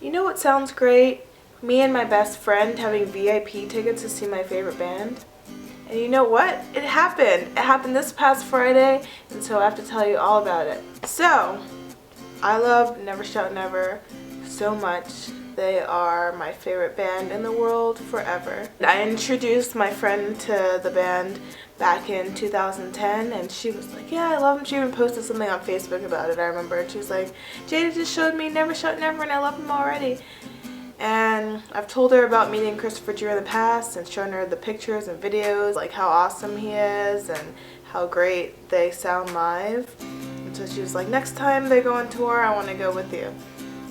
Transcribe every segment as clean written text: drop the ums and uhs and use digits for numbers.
You know what sounds great? Me and my best friend having VIP tickets to see my favorite band. And you know what? It happened. It happened this past Friday, and so I have to tell you all about it. So, I love Nevershoutnever so much. They are my favorite band in the world forever. I introduced my friend to the band back in 2010, and she was like, yeah, I love them. She even posted something on Facebook about it, I remember. And she was like, Jada just showed me Nevershoutnever and I love them already. And I've told her about meeting Christopher Drew in the past and shown her the pictures and videos, like how awesome he is and how great they sound live. And so she was like, next time they go on tour, I want to go with you.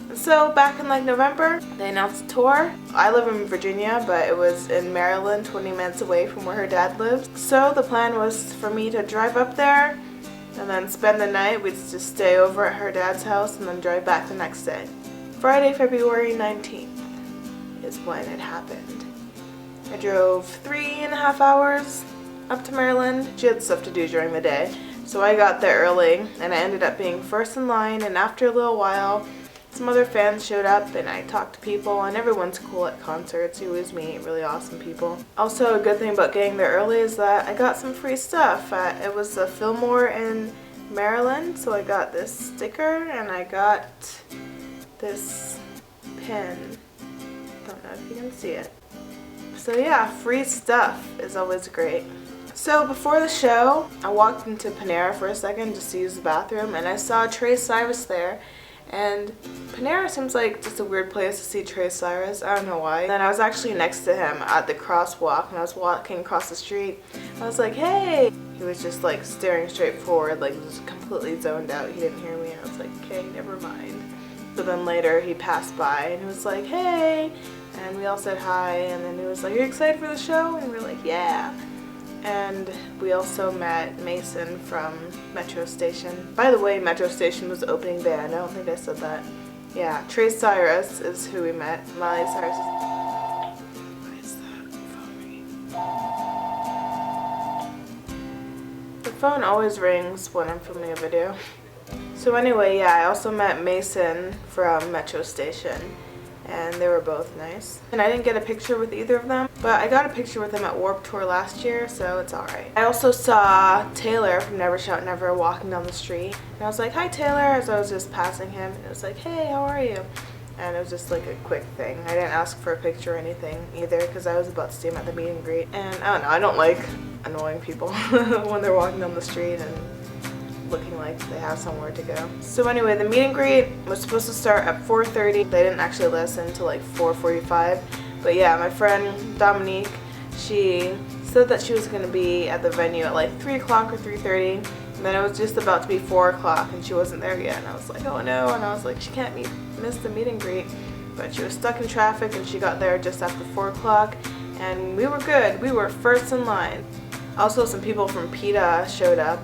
And so back in like November, they announced a tour. I live in Virginia, but it was in Maryland, 20 minutes away from where her dad lives. So the plan was for me to drive up there and then spend the night. We'd just stay over at her dad's house and then drive back the next day. Friday, February 19th is when it happened. I drove 3.5 hours up to Maryland. She had stuff to do during the day. So I got there early and I ended up being first in line, and after a little while, some other fans showed up and I talked to people, and everyone's cool at concerts. You always meet really awesome people. Also, a good thing about getting there early is that I got some free stuff. It was the Flimore in Maryland, so I got this sticker and I got this pin. Don't know if you can see it. So yeah, free stuff is always great. So before the show, I walked into Panera for a second just to use the bathroom, and I saw Trey Cyrus there. And Panera seems like just a weird place to see Trey Cyrus. I don't know why. And then I was actually next to him at the crosswalk, and I was walking across the street. I was like, hey! He was just like staring straight forward, like just completely zoned out. He didn't hear me. I was like, okay, never mind. But then later he passed by and he was like, hey! And we all said hi, and then he was like, are you excited for the show? And we were like, yeah! And we also met Mason from Metro Station. By the way, Metro Station was the opening band. I don't think I said that. Yeah, Trey Cyrus is who we met. Miley Cyrus is... What is that phone ringing? The phone always rings when I'm filming a video. So anyway, yeah, I also met Mason from Metro Station, and they were both nice. And I didn't get a picture with either of them, but I got a picture with them at Warped Tour last year, so it's alright. I also saw Taylor from Nevershoutnever walking down the street, and I was like, hi Taylor, as I was just passing him, and it was like, hey, how are you? And it was just like a quick thing. I didn't ask for a picture or anything either, because I was about to see him at the meet and greet. And I don't know, I don't like annoying people when they're walking down the street and looking like they have somewhere to go. So anyway, the meet and greet was supposed to start at 4:30. They didn't actually listen until like 4:45. But yeah, my friend Dominique, she said that she was going to be at the venue at like 3 o'clock or 3:30. And then it was just about to be 4 o'clock and she wasn't there yet. And I was like, oh no. And I was like, she can't miss the meet and greet. But she was stuck in traffic and she got there just after 4 o'clock. And we were good. We were first in line. Also, some people from PETA showed up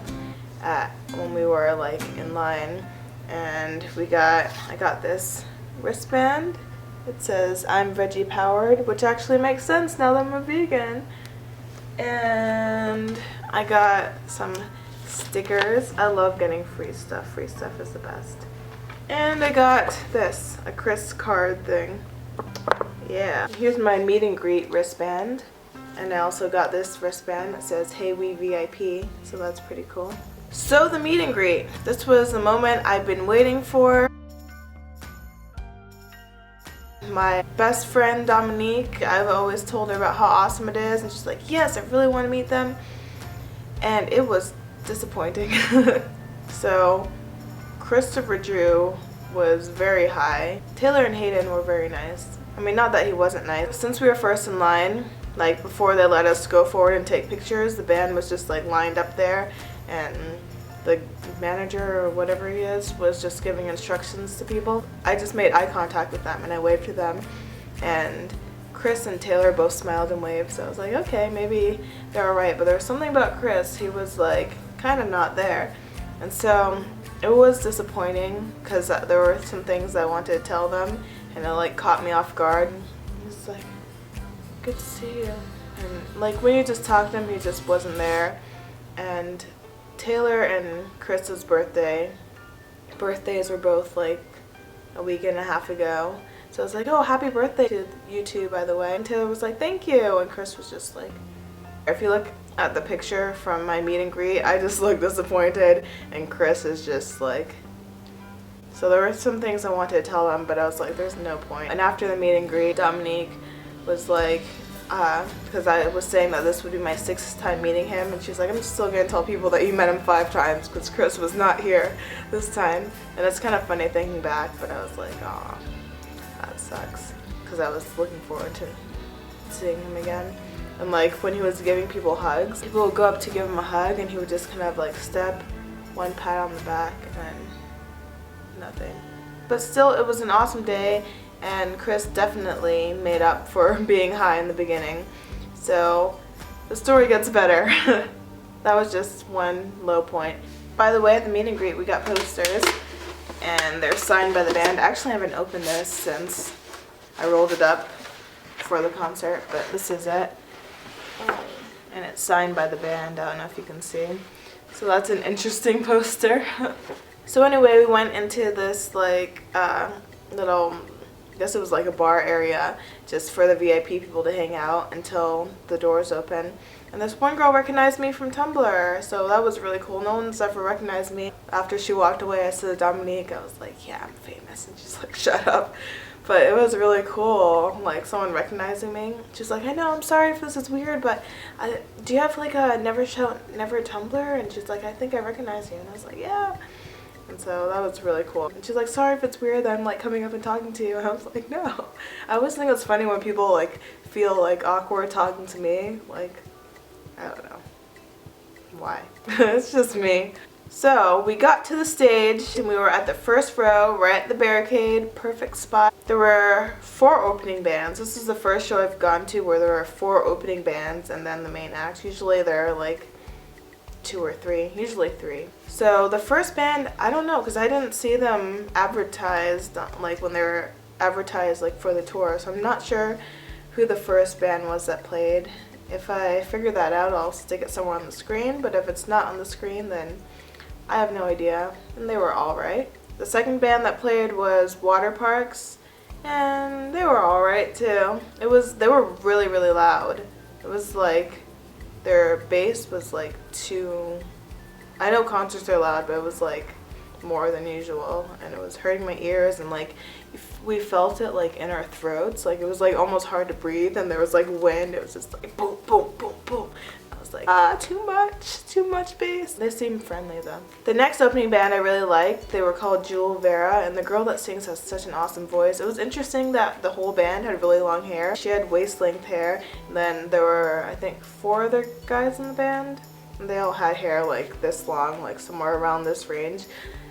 when we were like in line, and I got this wristband. It says I'm veggie powered, which actually makes sense now that I'm a vegan. And I got some stickers. I love getting free stuff. Free stuff is the best. And I got this, a Chris card thing. Yeah. Here's my meet and greet wristband. And I also got this wristband that says Hey We VIP, so that's pretty cool. So the meet and greet. This was the moment I've been waiting for. My best friend Dominique, I've always told her about how awesome it is, and she's like, yes, I really want to meet them. And it was disappointing. So Christopher Drew was very high. Taylor and Hayden were very nice. I mean, not that he wasn't nice. Since we were first in line, like before they let us go forward and take pictures, the band was just like lined up there, and the manager or whatever he is was just giving instructions to people. I just made eye contact with them and I waved to them, and Chris and Taylor both smiled and waved, so I was like, okay, maybe they're alright. But there was something about Chris, he was like kind of not there, and so it was disappointing because there were some things I wanted to tell them and it like caught me off guard. He was like, good to see you, and like when you just talked to him, he just wasn't there. And Taylor and Chris's birthdays were both like a week and a half ago, So I was like, oh, happy birthday to you two, by the way. And Taylor was like, thank you. And Chris was just like, if you look at the picture from my meet and greet, I just look disappointed. And Chris is just like, so there were some things I wanted to tell them, but I was like, there's no point. And after the meet and greet, Dominique was like, because I was saying that this would be my 6th time meeting him, and she's like, I'm still gonna tell people that you met him 5 times because Chris was not here this time. And it's kind of funny thinking back, but I was like, aw, that sucks, because I was looking forward to seeing him again. And like when he was giving people hugs, people would go up to give him a hug and he would just kind of like step, one pat on the back, and then nothing. But still, it was an awesome day, and Chris definitely made up for being high in the beginning. So the story gets better. That was just one low point. By the way, at the meet and greet we got posters, and they're signed by the band. Actually, I haven't opened this since I rolled it up for the concert, but this is it. And it's signed by the band. I don't know if you can see. So that's an interesting poster. So anyway, we went into this like little, I guess it was like a bar area just for the VIP people to hang out until the doors open. And this one girl recognized me from Tumblr, so that was really cool. No one's ever recognized me. After she walked away, I said to Dominique, I was like, yeah, I'm famous. And she's like, shut up. But it was really cool, like someone recognizing me. She's like, I know, I'm sorry if this is weird, but do you have like a Never Tumblr? And she's like, I think I recognize you. And I was like, yeah. And so that was really cool. And she's like, sorry if it's weird that I'm like coming up and talking to you. And I was like, no. I always think it's funny when people like feel like awkward talking to me. Like, I don't know why. It's just me. So we got to the stage and we were at the first row, right at the barricade, perfect spot. There were 4 opening bands. This is the first show I've gone to where there are 4 opening bands and then the main act. Usually there are like 2 or 3, usually 3. So the first band, I don't know, because I didn't see them advertised like when they were advertised like for the tour, so I'm not sure who the first band was that played. If I figure that out, I'll stick it somewhere on the screen, but if it's not on the screen, then I have no idea. And they were alright. The second band that played was Water Parks, and they were alright too. They were really, really loud. It was like their bass was like too, I know concerts are loud, but it was like more than usual, and it was hurting my ears, and like we felt it like in our throats. Like it was like almost hard to breathe, and there was like wind. It was just like boom, boom, boom, boom. I was like, too much bass. They seemed friendly though. The next opening band I really liked. They were called Jewel Vera, and the girl that sings has such an awesome voice. It was interesting that the whole band had really long hair. She had waist-length hair, and then there were, I think, 4 other guys in the band, and they all had hair like this long, like somewhere around this range.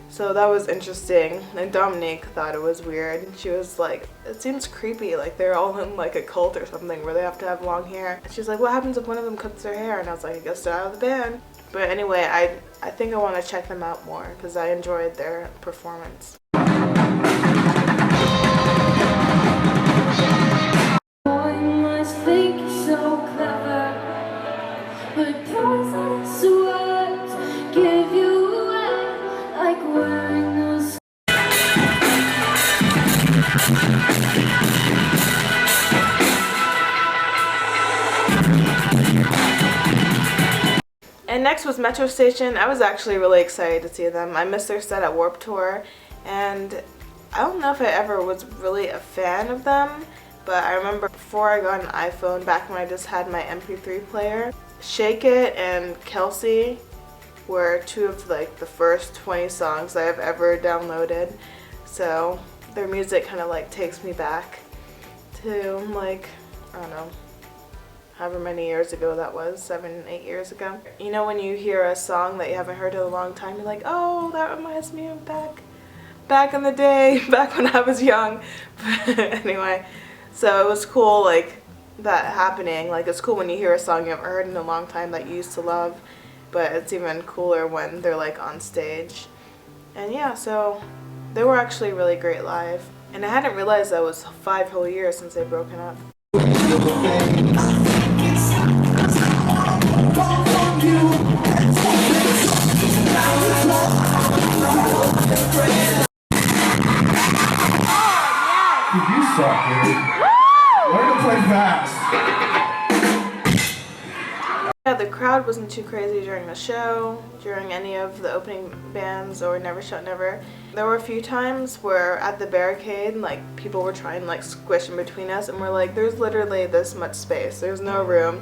So that was interesting, and Dominique thought it was weird. She was like, it seems creepy, like they're all in like a cult or something where they have to have long hair. And she's like, what happens if one of them cuts their hair? And I was like, I guess they're out of the band. But anyway, I think I want to check them out more because I enjoyed their performance. And next was Metro Station. I was actually really excited to see them. I missed their set at Warped Tour, and I don't know if I ever was really a fan of them, but I remember before I got an iPhone, back when I just had my MP3 player, Shake It and Kelsey were 2 of like the first 20 songs I have ever downloaded. So their music kind of like takes me back to like, I don't know, however many years ago that was, 7, 8 years ago. You know when you hear a song that you haven't heard in a long time, you're like, oh, that reminds me of back in the day, back when I was young. But anyway, so it was cool like that happening. Like it's cool when you hear a song you haven't heard in a long time that you used to love, but it's even cooler when they're like on stage. And yeah, so they were actually really great live. And I hadn't realized that it was 5 whole years since they'd broken up. You suck, dude. Learn to play fast. Yeah, the crowd wasn't too crazy during the show, during any of the opening bands or Never Shout Never. There were a few times where at the barricade, like, people were trying to, like, squish in between us, and we're like, there's literally this much space, there's no room.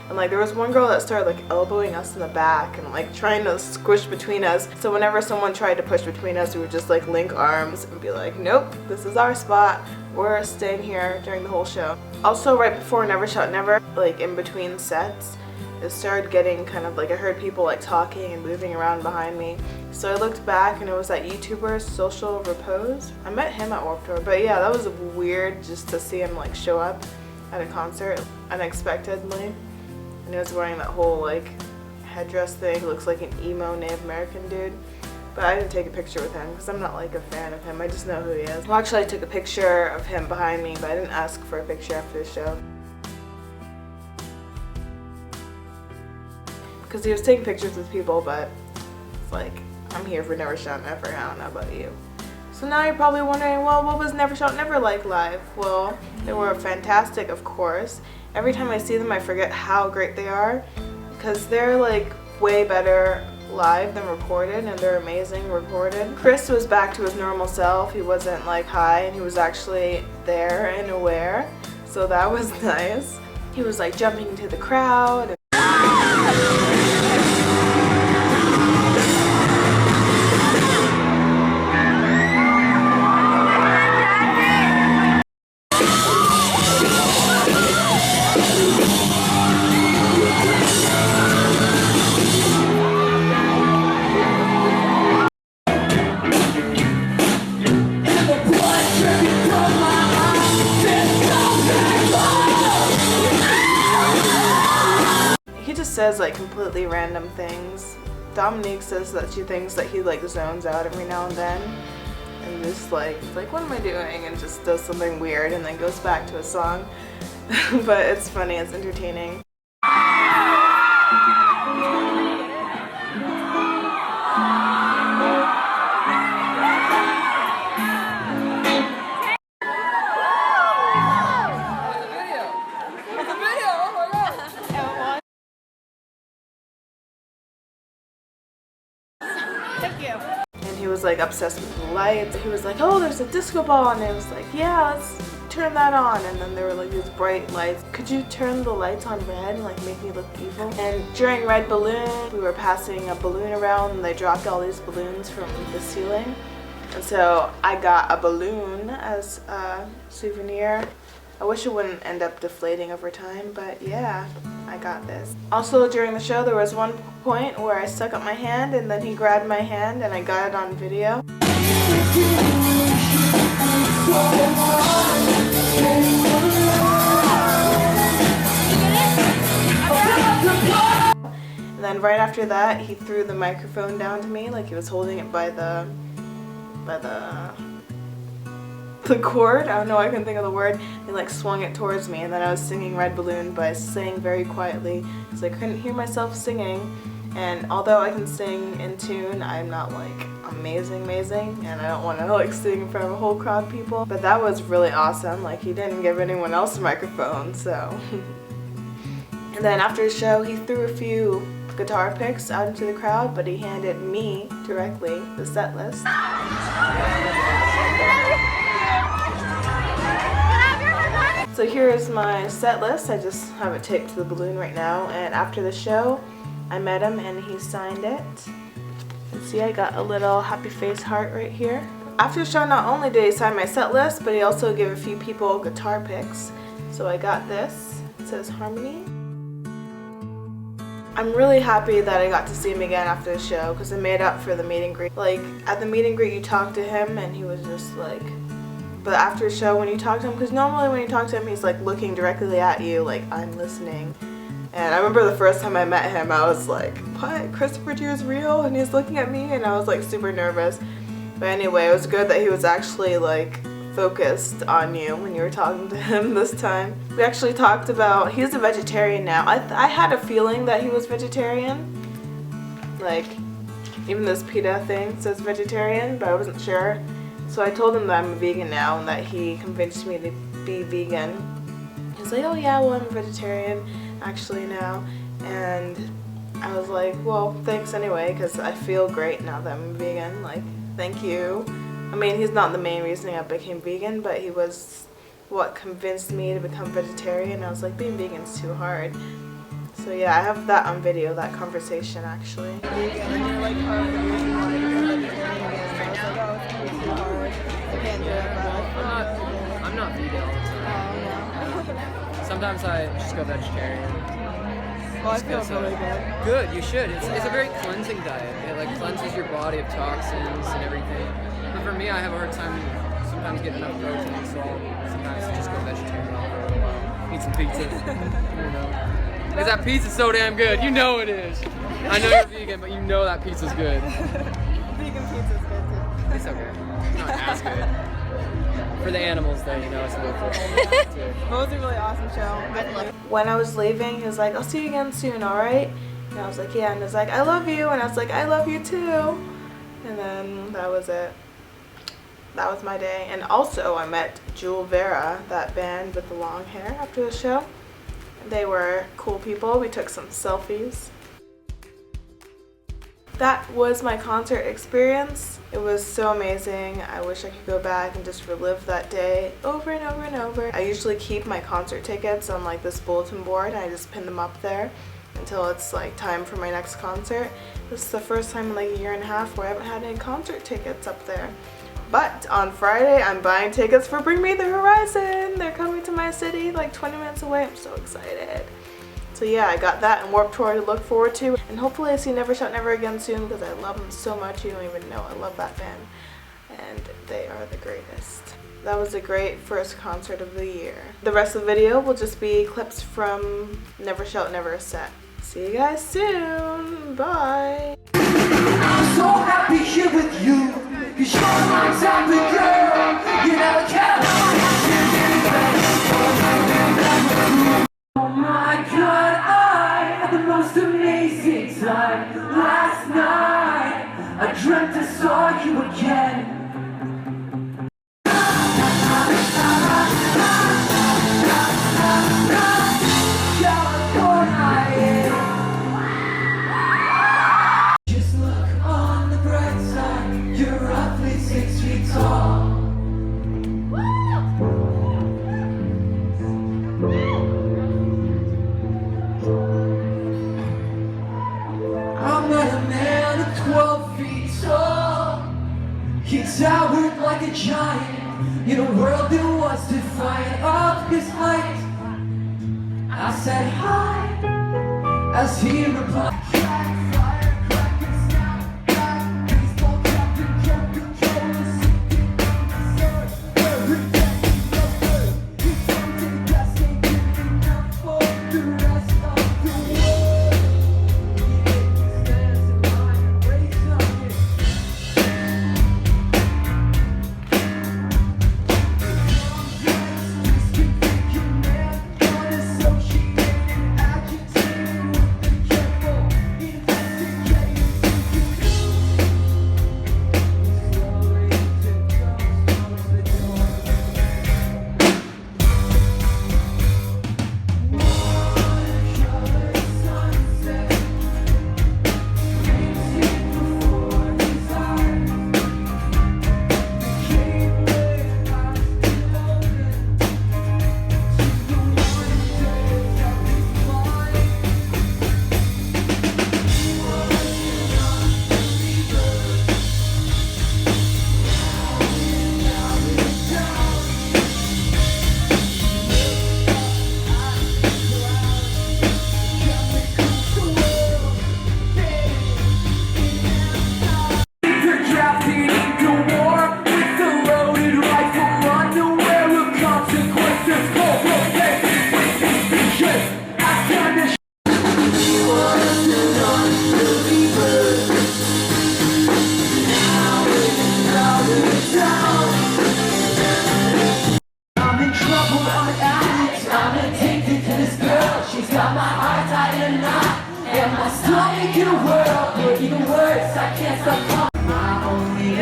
And, like, there was one girl that started, like, elbowing us in the back and, like, trying to squish between us. So whenever someone tried to push between us, we would just, like, link arms and be like, nope, this is our spot. We're staying here during the whole show. Also, right before Never Shout Never, like, in between sets, it started getting kind of like, I heard people like talking and moving around behind me. So I looked back and it was that YouTuber Social Repose. I met him at Warped Tour, but yeah, that was weird just to see him like show up at a concert unexpectedly. And he was wearing that whole like headdress thing. He looks like an emo Native American dude. But I didn't take a picture with him because I'm not like a fan of him. I just know who he is. Well, actually I took a picture of him behind me, but I didn't ask for a picture after the show. Because he was taking pictures with people, but it's like, I'm here for Never Shout Never, I don't know about you. So now you're probably wondering, well, what was Never Shout Never like live? Well, they were fantastic, of course. Every time I see them, I forget how great they are, because they're like way better live than recorded, and they're amazing recorded. Chris was back to his normal self. He wasn't like high, and he was actually there and aware, so that was nice. He was like jumping into the crowd. Says like completely random things. Dominique says that she thinks that he like zones out every now and then and just like what am I doing, and just does something weird and then goes back to a song. But it's funny, it's entertaining. And he was like obsessed with the lights. He was like, oh, there's a disco ball, and I was like, yeah, let's turn that on. And then there were like these bright lights. Could you turn the lights on red and like make me look evil? And during Red Balloon, we were passing a balloon around, and they dropped all these balloons from the ceiling. And so I got a balloon as a souvenir. I wish it wouldn't end up deflating over time, but yeah, I got this. Also during the show, there was one point where I stuck up my hand and then he grabbed my hand and I got it on video. And then right after that, he threw the microphone down to me, like he was holding it by the cord. I don't know, I couldn't think of the word. He like swung it towards me, and then I was singing Red Balloon, but I sang very quietly because I couldn't hear myself singing. And although I can sing in tune, I'm not like amazing, and I don't want to like sing in front of a whole crowd of people. But that was really awesome. Like he didn't give anyone else a microphone, so. And then after the show, he threw a few guitar picks out into the crowd, but he handed me directly the set list. So here is my set list. I just have it taped to the balloon right now, and after the show I met him and he signed it. And see, I got a little happy face heart right here. After the show, not only did he sign my set list, but he also gave a few people guitar picks. So I got this. It says Harmony. I'm really happy that I got to see him again after the show because it made up for the meet and greet. Like at the meet and greet you talk to him and he was just like, but after the show when you talk to him, because normally when you talk to him he's like looking directly at you like I'm listening. And I remember the first time I met him I was like, what? Christopher Deere is real? And he's looking at me and I was like super nervous. But anyway, it was good that he was actually like focused on you when you were talking to him this time. We actually talked about, he's a vegetarian now. I had a feeling that he was vegetarian. Like, even this PETA thing says vegetarian, but I wasn't sure. So I told him that I'm a vegan now and that he convinced me to be vegan. He's like, oh yeah, well I'm a vegetarian actually now. And I was like, well, thanks anyway, because I feel great now that I'm vegan. Like, thank you. I mean, he's not the main reason I became vegan, but he was what convinced me to become vegetarian. I was like, being vegan's too hard. So yeah, I have that on video, that conversation actually. I'm not vegan all the time. Sometimes I just go vegetarian. Well, I feel really good. Good, you should. It's a very cleansing diet. It like cleanses your body of toxins and everything. But for me, I have a hard time sometimes getting enough protein, so I'll sometimes just go vegetarian for a while. Eat some pizza. You know. Because that pizza's so damn good. You know it is. I know you're vegan, but you know that pizza's good. Vegan pizza's good too. It's okay. It's not as good. For the animals, though, you know, it's worth it. It was a really awesome show. When I was leaving, he was like, I'll see you again soon, alright? And I was like, yeah. And he was like, I love you. And I was like, I love you too. And then that was it. That was my day. And also, I met Jewel Vera, that band with the long hair, after the show. They were cool people. We took some selfies. That was my concert experience. It was so amazing. I wish I could go back and just relive that day over and over and over. I usually keep my concert tickets on like this bulletin board and I just pin them up there until it's like time for my next concert. This is the first time in like a year and a half where I haven't had any concert tickets up there. But on Friday, I'm buying tickets for Bring Me the Horizon. They're coming to my city like 20 minutes away. I'm so excited. So yeah, I got that and Warped Tour to look forward to. And hopefully I see Nevershoutnever again soon because I love them so much. You don't even know. I love that band. And they are the greatest. That was a great first concert of the year. The rest of the video will just be clips from Nevershoutnever set. See you guys soon. Bye. I'm so happy here with you. 'Cause you're my type of girl. You never care about oh my God, I had the most amazing time last night. I dreamt I saw you again. Just look on the bright side. You're roughly 6 feet tall. I met a man of 12 feet tall. He towered like a giant in a world that was defiant of his height. I said hi as he replied.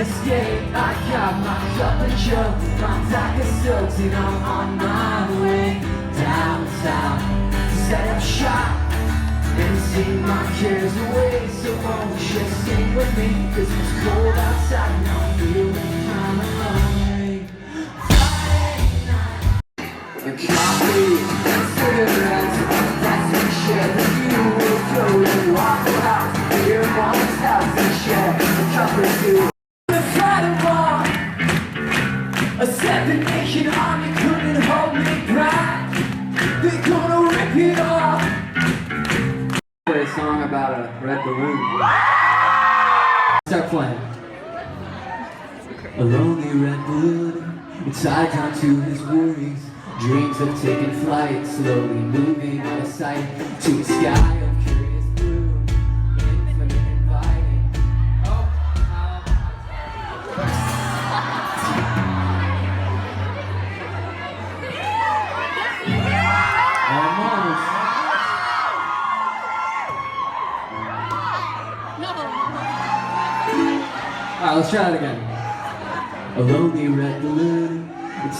escape. I got my cup and joke, my DACA soaked, and I'm on my way downtown to set up shop and sing my cares away. So won't you just sing with me, 'cause it's cold outside and I'm feeling kinda lonely. Friday night, a coffee and cigarettes, that's we share. The few will go and walk the house, your mom's house, and share a cup or two. The fight war, a 7 Nation army couldn't hold me back. They're gonna rip it off. A song about a red balloon. Start playing. A lonely red balloon, tied down to his worries. Dreams of taking flight, slowly moving out of sight to a sky of curious blue, infinite inviting. Almost. Alright, let's try that again. A lonely red balloon,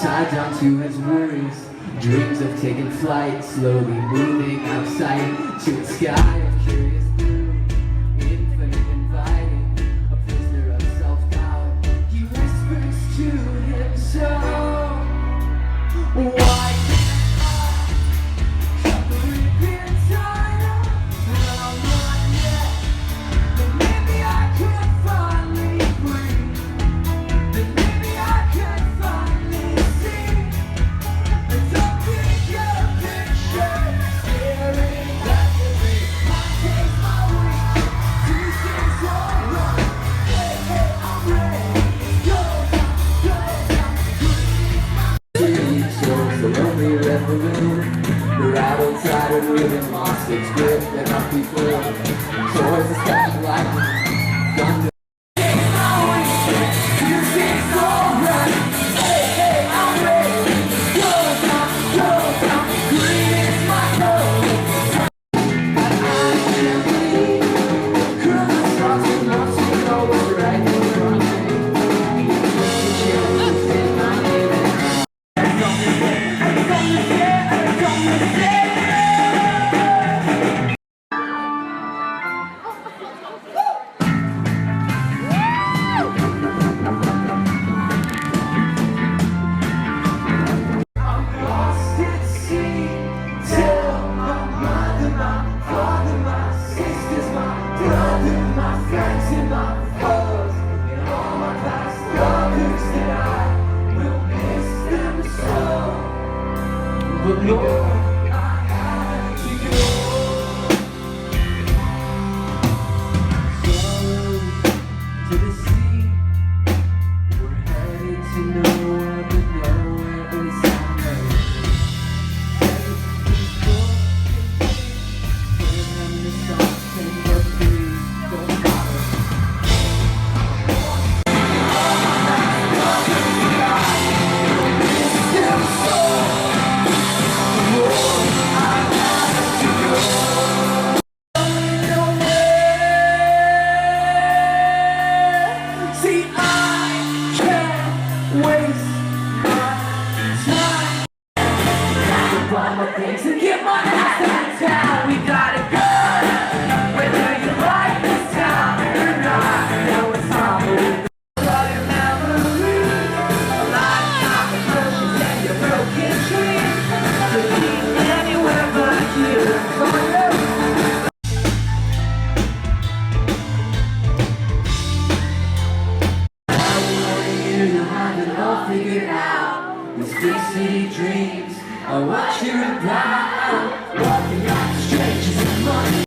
tied down to his worries. Dreams of taking flight, slowly moving out of sight to a sky of curious blue, infinite inviting, a prisoner of self-doubt. He whispers to himself, why can't I cut the ribbon tighter around my neck? But maybe I could finally breathe. Then maybe I could finally see. Don't pick up picture, staring back at me. I take my week, Tuesday's all right. Hey, hey, I'm ready. Go down, breathe my towards the lonely red balloon. The rattle tied and rhythm lost its grip and up before. Towards the step of lightning, thunder. Take my week, Tuesday's all right. Hey, hey, I'm ready. Go down, green is my code. I can't believe, girl, the stars and months you know what's right in front of me. You can't say my name and I don't miss it. I'm lost at sea. Tell my mother, my father, my sisters, my brother, my friends, and my foes, and all my past lovers that I will miss them so. But Lord, I have to go. Sorrow to the sea. We're headed to nowhere, but nowhere is our way. Take these books and put them in the something, but please don't bother. Still so. Lord, I have to go. See, I can't waste my time. Gotta buy my things and get my ass out of town. We gotta go, whether you like this town or not. No, it's not moving. But you never lose a lifetime of broken and your broken dreams. To be anywhere but here for you. You have it all figured out. These big city dreams are what you're about. Walking like strangers in money.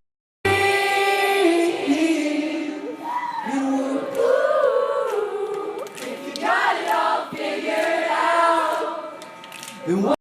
And we're blue. If you got it all figured out, then what?